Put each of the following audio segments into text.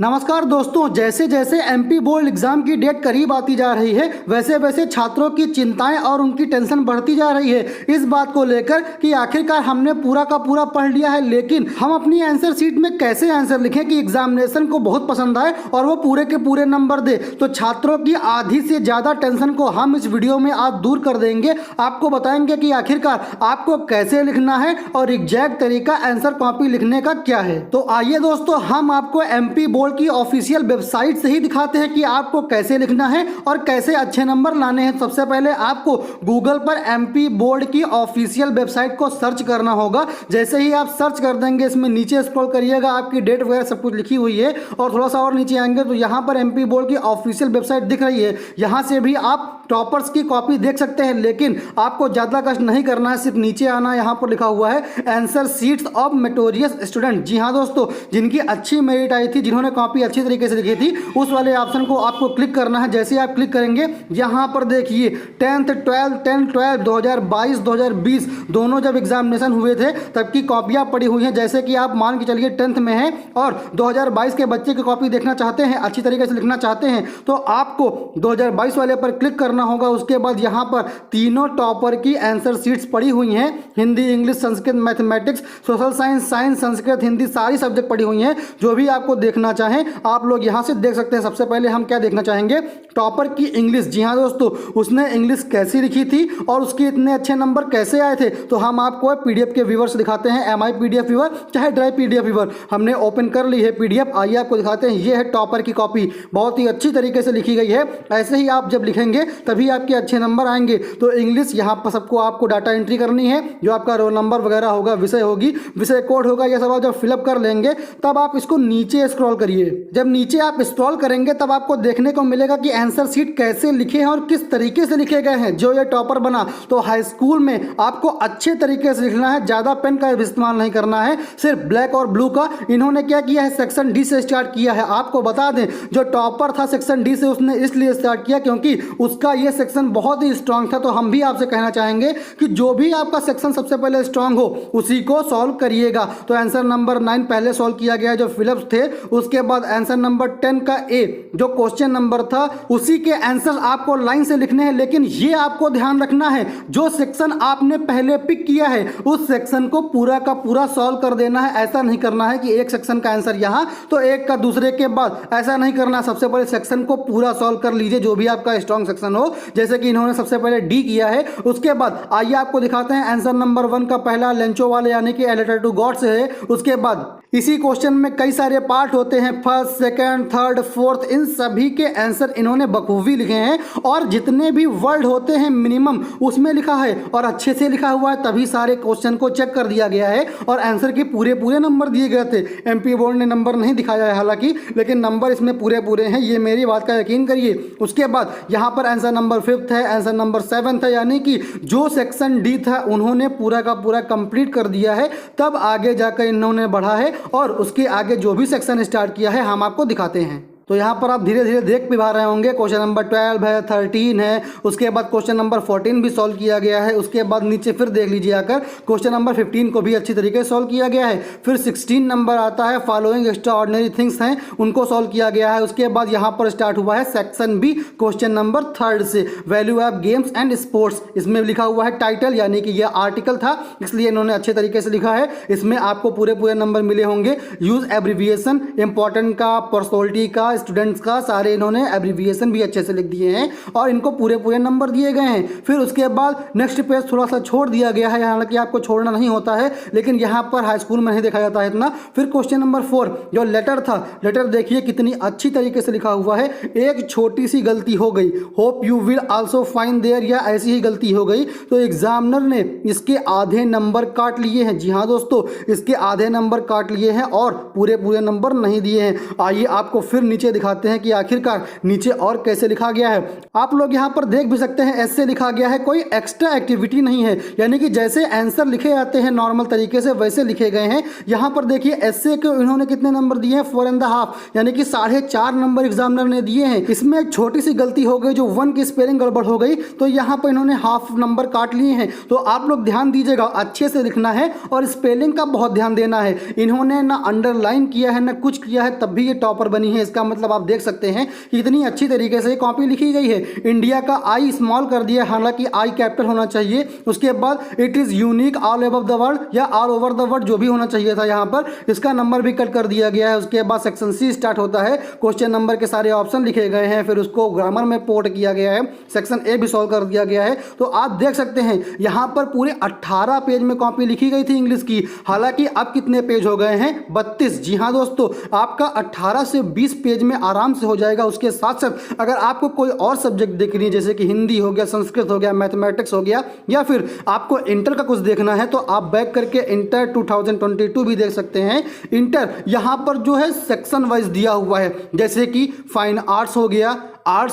नमस्कार दोस्तों, जैसे जैसे एमपी बोर्ड एग्जाम की डेट करीब आती जा रही है वैसे वैसे छात्रों की चिंताएं और उनकी टेंशन बढ़ती जा रही है इस बात को लेकर कि आखिरकार हमने पूरा का पूरा पढ़ लिया है, लेकिन हम अपनी आंसर शीट में कैसे आंसर लिखें कि एग्जामिनेशन को बहुत पसंद आए और वो पूरे के पूरे नंबर दे। तो छात्रों की आधी से ज़्यादा टेंशन को हम इस वीडियो में आज दूर कर देंगे। आपको बताएंगे कि आखिरकार आपको कैसे लिखना है और एग्जैक्ट तरीका आंसर कॉपी लिखने का क्या है। तो आइए दोस्तों, हम आपको एमपी बोर्ड की ऑफिशियल वेबसाइट से ही दिखाते हैं कि आपको कैसे लिखना है और कैसे अच्छे नंबर लाने हैं। सबसे पहले आपको गूगल पर एमपी बोर्ड की ऑफिशियल वेबसाइट को सर्च करना होगा। जैसे ही आप सर्च कर देंगे, इसमें नीचे स्क्रॉल करिएगा, आपकी डेट वगैरह सब कुछ लिखी हुई है और थोड़ा सा और नीचे आएंगे तो यहाँ पर एमपी बोर्ड की ऑफिशियल वेबसाइट दिख रही है। यहाँ से भी आप टॉपर्स की कॉपी देख सकते हैं, लेकिन आपको ज़्यादा कष्ट नहीं करना है, सिर्फ नीचे आना। यहाँ पर लिखा हुआ है answer sheets of meritorious student. जी हाँ दोस्तों, जिनकी अच्छी मेरिट आई थी, जिन्होंने कॉपी अच्छी तरीके से लिखी थी, उस वाले ऑप्शन को आपको क्लिक करना है। जैसे आप क्लिक करेंगे, यहाँ पर देखिए 10th 12 2022 2020 दोनों जब एग्जामिनेशन हुए थे तब की कॉपियाँ पड़ी हुई हैं। जैसे कि आप मान के चलिए 10th में हैं और 2022 के बच्चे की कॉपी देखना चाहते हैं, अच्छी तरीके से लिखना चाहते हैं, तो आपको 2022 वाले पर क्लिक करना होगा। उसके बाद यहाँ पर तीनों टॉपर की आंसर शीट्स पड़ी हुई हैं, Hindi, English, Sanskrit, mathematics, social science, Sanskrit, Hindi, सारी सब्जेक्ट पड़ी हुई हैं। जो भी आपको देखना चाहें आप लोग यहाँ से देख सकते हैं। सबसे पहले हम क्या देखना चाहेंगे, टॉपर की इंग्लिश। जी हाँ दोस्तों, उसने इंग्लिश कैसी लिखी थी और उसके इतने अच्छे नंबर कैसे आए थे, तो हम आपको पीडीएफ के व्यूवर से दिखाते हैं। MI PDF व्यूवर चाहे ड्राइव PDF व्यूवर, हमने ओपन कर ली है पीडीएफ। आइए आपको दिखाते हैं। ये है टॉपर की कॉपी, बहुत ही अच्छी तरीके से लिखी गई है। ऐसे ही आप जब लिखेंगे तभी आपके अच्छे नंबर आएंगे। तो इंग्लिश यहाँ पर सबको आपको डाटा एंट्री करनी है, जो आपका रोल नंबर वगैरह होगा, विषय होगी, विषय कोड होगा, यह सब आप जब फिलअप कर लेंगे तब आप इसको नीचे स्क्रॉल करिए। जब नीचे आप स्क्रॉल करेंगे तब आपको देखने को मिलेगा कि आंसर शीट कैसे लिखे हैं और किस तरीके से लिखे गए हैं। जो ये टॉपर बना, तो हाई स्कूल में आपको अच्छे तरीके से लिखना है, ज़्यादा पेन का इस्तेमाल नहीं करना है, सिर्फ ब्लैक और ब्लू का। इन्होंने क्या किया है, सेक्शन डी से स्टार्ट किया है। आपको बता दें, जो टॉपर था सेक्शन डी से, उसने इसलिए स्टार्ट किया क्योंकि उसका ये सेक्शन बहुत ही स्ट्रांग था। तो हम भी आपसे कहना चाहेंगे कि जो भी आपका सेक्शन सबसे पहले स्ट्रांग हो उसी को सॉल्व करिएगा। तो आंसर नंबर 9 पहले सॉल्व किया गया जो फिलअप्स थे। उसके बाद आंसर नंबर 10 का ए जो क्वेश्चन नंबर था, उसी के आंसर आपको लाइन से लिखने हैं। लेकिन ये आपको ध्यान रखना है, जो सेक्शन आपने पहले पिक किया है उस सेक्शन को पूरा का पूरा सॉल्व कर देना है। ऐसा नहीं करना है कि एक सेक्शन का आंसर यहाँ तो एक का दूसरे के बाद, ऐसा नहीं करना। सबसे पहले सेक्शन को पूरा सॉल्व कर लीजिए, जो भी आपका स्ट्रॉन्ग सेक्शन हो। जैसे कि इन्होंने सबसे पहले डी किया है। उसके बाद आइए आपको दिखाते हैं आंसर नंबर 1 का पहला लेंचो वाले यानी कि ए लेटर टू गॉड से है। उसके बाद इसी क्वेश्चन में कई सारे पार्ट होते हैं, फर्स्ट, सेकंड, थर्ड, फोर्थ, इन सभी के आंसर इन्होंने बखूबी लिखे हैं और जितने भी वर्ड होते हैं मिनिमम उसमें लिखा है और अच्छे से लिखा हुआ है। तभी सारे क्वेश्चन को चेक कर दिया गया है और आंसर के पूरे पूरे नंबर दिए गए थे। एमपी बोर्ड ने नंबर नहीं दिखाया है हालांकि, लेकिन नंबर इसमें पूरे पूरे हैं, ये मेरी बात का यकीन करिए। उसके बाद यहाँ पर आंसर नंबर 5 है, आंसर नंबर 7 है, यानी कि जो सेक्शन डी था उन्होंने पूरा का पूरा कंप्लीट कर दिया है। तब आगे जाकर इन्होंने बढ़ा है और उसके आगे जो भी सेक्शन स्टार्ट किया है हम आपको दिखाते हैं। तो यहाँ पर आप धीरे धीरे देख भी पा रहे होंगे, क्वेश्चन नंबर 12 है, 13 है, उसके बाद क्वेश्चन नंबर 14 भी सॉल्व किया गया है। उसके बाद नीचे फिर देख लीजिए आकर क्वेश्चन नंबर 15 को भी अच्छी तरीके से सॉल्व किया गया है। फिर 16 नंबर आता है, फॉलोइंग एक्स्ट्रा ऑर्डिनरी थिंग्स हैं, उनको सॉल्व किया गया है। उसके बाद यहाँ पर स्टार्ट हुआ है सेक्शन बी क्वेश्चन नंबर 3 से, value of games and sports. इसमें लिखा हुआ है टाइटल, यानी कि यह आर्टिकल था इसलिए इन्होंने अच्छे तरीके से लिखा है। इसमें आपको पूरे पूरे नंबर मिले होंगे। यूज एब्रीविएशन, इंपॉर्टेंट का, पर्सनैलिटी का, स्टूडेंट्स का, सारे इन्होंने एब्रीविएशन भी अच्छे से लिख दिए हैं और इनको पूरे पूरे नंबर दिए गए हैं। फिर उसके बाद नेक्स्ट पेज थोड़ा सा छोड़ दिया गया है, हालांकि आपको छोड़ना नहीं होता है, लेकिन यहाँ पर हाई स्कूल में नहीं देखा जाता है इतना। फिर क्वेश्चन नंबर 4 जो लेटर था, लेटर देखिए कितनी अच्छी तरीके से लिखा हुआ है। एक छोटी सी गलती हो गई, hope you will also find there, या ऐसी ही गलती हो गई तो एग्जामिनर ने इसके आधे नंबर काट लिए हैं। जी हाँ दोस्तों, इसके आधे नंबर काट लिए हैं और पूरे पूरे नंबर नहीं दिए हैं। आइए आपको फिर नीचे नीचे दिखाते हैं कि आखिरकार नीचे और कैसे लिखा गया है। आप लोग यहाँ पर देख भी सकते हैं ऐसे लिखा गया है, कोई एक्स्ट्रा एक्टिविटी नहीं है, यानी कि जैसे आंसर लिखे जाते हैं नॉर्मल तरीके से वैसे लिखे गए हैं। यहाँ पर देखिए ऐसे के इन्होंने कितने नंबर दिए हैं, 4.5, यानी कि 4.5 नंबर एग्जामिनर ने दिए हैं। इसमें एक छोटी सी गलती हो गई, जो 1 की स्पेलिंग गड़बड़ हो गई, तो यहाँ पर इन्होंने हाफ नंबर काट लिए हैं। तो आप लोग ध्यान दीजिएगा, अच्छे से लिखना है और स्पेलिंग का बहुत ध्यान देना है। इन्होंने ना अंडरलाइन किया है ना कुछ किया है, तब भी ये टॉपर बनी है। इसका मतलब आप देख सकते हैं कि इतनी अच्छी तरीके से कॉपी लिखी गई है। इंडिया का आई स्मॉल कर दिया, हालांकि आई कैपिटल होना चाहिए। उसके बाद it is unique all above the world या ऑल ओवर द वर्ल्ड, जो भी होना चाहिए था यहाँ पर, इसका नंबर भी कट कर दिया गया है। उसके बाद सेक्शन सी स्टार्ट होता है, क्वेश्चन नंबर के सारे ऑप्शन लिखे गए हैं, फिर उसको ग्रामर में पोर्ट किया गया है, सेक्शन ए भी सॉल्व कर दिया गया है। तो आप देख सकते हैं यहाँ पर पूरे 18 पेज में कॉपी लिखी गई थी इंग्लिश की, हालांकि अब कितने पेज हो गए हैं, 32। जी हाँ दोस्तों, आपका 18 से 20 पेज में आराम से हो जाएगा। उसके साथ साथ अगर आपको कोई और सब्जेक्ट देखनी है, जैसे कि हिंदी हो गया, संस्कृत हो गया, मैथमेटिक्स हो गया, या फिर आपको इंटर का कुछ देखना है, तो आप बैक करके इंटर 2022 भी देख सकते हैं। इंटर यहाँ पर जो है सेक्शन वाइज दिया हुआ है, जैसे कि फाइन आर्ट्स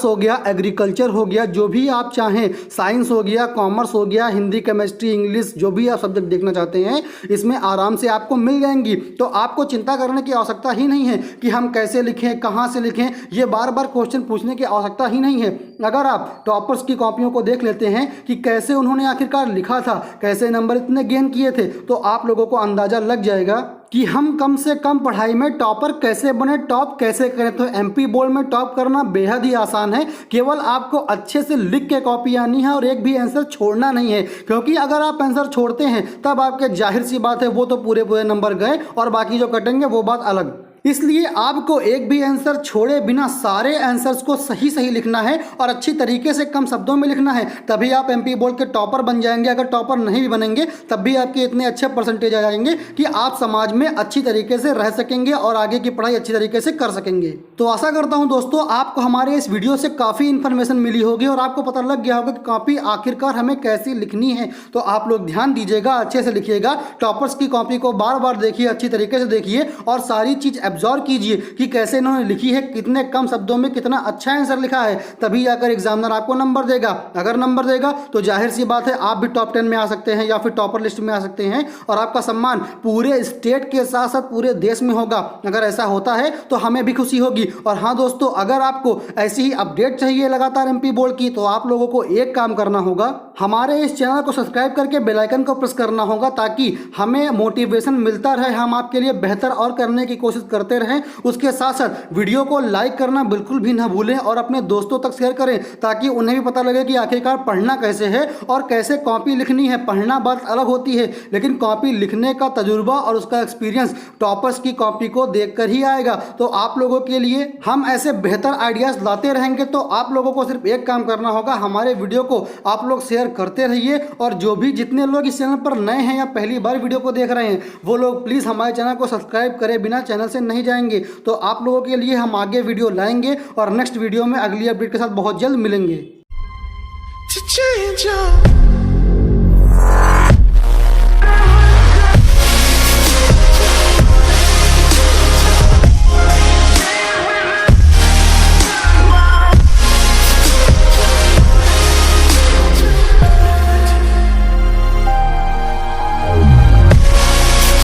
हो गया, एग्रीकल्चर हो गया, जो भी आप चाहें, साइंस हो गया, कॉमर्स हो गया, हिंदी, केमिस्ट्री, इंग्लिश, जो भी आप सब्जेक्ट देखना चाहते हैं इसमें आराम से आपको मिल जाएंगी। तो आपको चिंता करने की आवश्यकता ही नहीं है कि हम कैसे लिखें, कहाँ से लिखें, ये बार बार क्वेश्चन पूछने की आवश्यकता ही नहीं है। अगर आप टॉपर्स की कॉपियों को देख लेते हैं कि कैसे उन्होंने आखिरकार लिखा था, कैसे नंबर इतने गेन किए थे, तो आप लोगों को अंदाजा लग जाएगा कि हम कम से कम पढ़ाई में टॉपर कैसे बने, टॉप कैसे करें। तो एमपी बोर्ड में टॉप करना बेहद ही आसान है, केवल आपको अच्छे से लिख के कॉपी आनी है और एक भी आंसर छोड़ना नहीं है, क्योंकि अगर आप आंसर छोड़ते हैं तब आपके जाहिर सी बात है वो तो पूरे नंबर गए और बाकी जो कटेंगे वो बात अलग। इसलिए आपको एक भी आंसर छोड़े बिना सारे आंसर्स को सही सही लिखना है और अच्छी तरीके से कम शब्दों में लिखना है, तभी आप एमपी बोर्ड के टॉपर बन जाएंगे। अगर टॉपर नहीं भी बनेंगे तब भी आपके इतने अच्छे परसेंटेज आ जाएंगे कि आप समाज में अच्छी तरीके से रह सकेंगे और आगे की पढ़ाई अच्छी तरीके से कर सकेंगे। तो आशा करता हूं दोस्तों आपको हमारे इस वीडियो से काफ़ी इन्फॉर्मेशन मिली होगी और आपको पता लग गया होगा कि कॉपी आखिरकार हमें कैसी लिखनी है। तो आप लोग ध्यान दीजिएगा, अच्छे से लिखिएगा, टॉपर्स की कॉपी को बार बार देखिए, अच्छी तरीके से देखिए और सारी चीज़ एब्जॉर्व कीजिए कि कैसे इन्होंने लिखी है, कितने कम शब्दों में कितना अच्छा आंसर लिखा है, तभी जाकर एग्जामिनर आपको नंबर देगा। अगर नंबर देगा तो जाहिर सी बात है आप भी टॉप 10 में आ सकते हैं या फिर टॉपर लिस्ट में आ सकते हैं और आपका सम्मान पूरे स्टेट के साथ साथ पूरे देश में होगा। अगर ऐसा होता है तो हमें भी खुशी होगी। और हाँ दोस्तों, अगर आपको ऐसी ही अपडेट चाहिए लगातार एमपी बोर्ड की, तो आप लोगों को एक काम करना होगा, हमारे इस चैनल को सब्सक्राइब करके बेल आइकन को प्रेस करना होगा, ताकि हमें मोटिवेशन मिलता रहे, हम आपके लिए बेहतर और करने की कोशिश करते रहें। उसके साथ साथ वीडियो को लाइक करना बिल्कुल भी ना भूलें और अपने दोस्तों तक शेयर करें, ताकि उन्हें भी पता लगे कि आखिरकार पढ़ना कैसे है और कैसे कॉपी लिखनी है। पढ़ना बात अलग होती है, लेकिन कॉपी लिखने का तजुर्बा और उसका एक्सपीरियंस टॉपर्स की कॉपी को देखकर ही आएगा। तो आप लोगों के लिए हम ऐसे बेहतर आइडियाज लाते रहेंगे। तो आप लोगों को सिर्फ एक काम करना होगा, हमारे वीडियो को आप लोग शेयर करते रहिए और जो भी जितने लोग इस चैनल पर नए हैं या पहली बार वीडियो को देख रहे हैं, वो लोग प्लीज़ हमारे चैनल को सब्सक्राइब करें, बिना चैनल से नहीं जाएंगे। तो आप लोगों के लिए हम आगे वीडियो लाएंगे और नेक्स्ट वीडियो में अगली अपडेट के साथ बहुत जल्द मिलेंगे।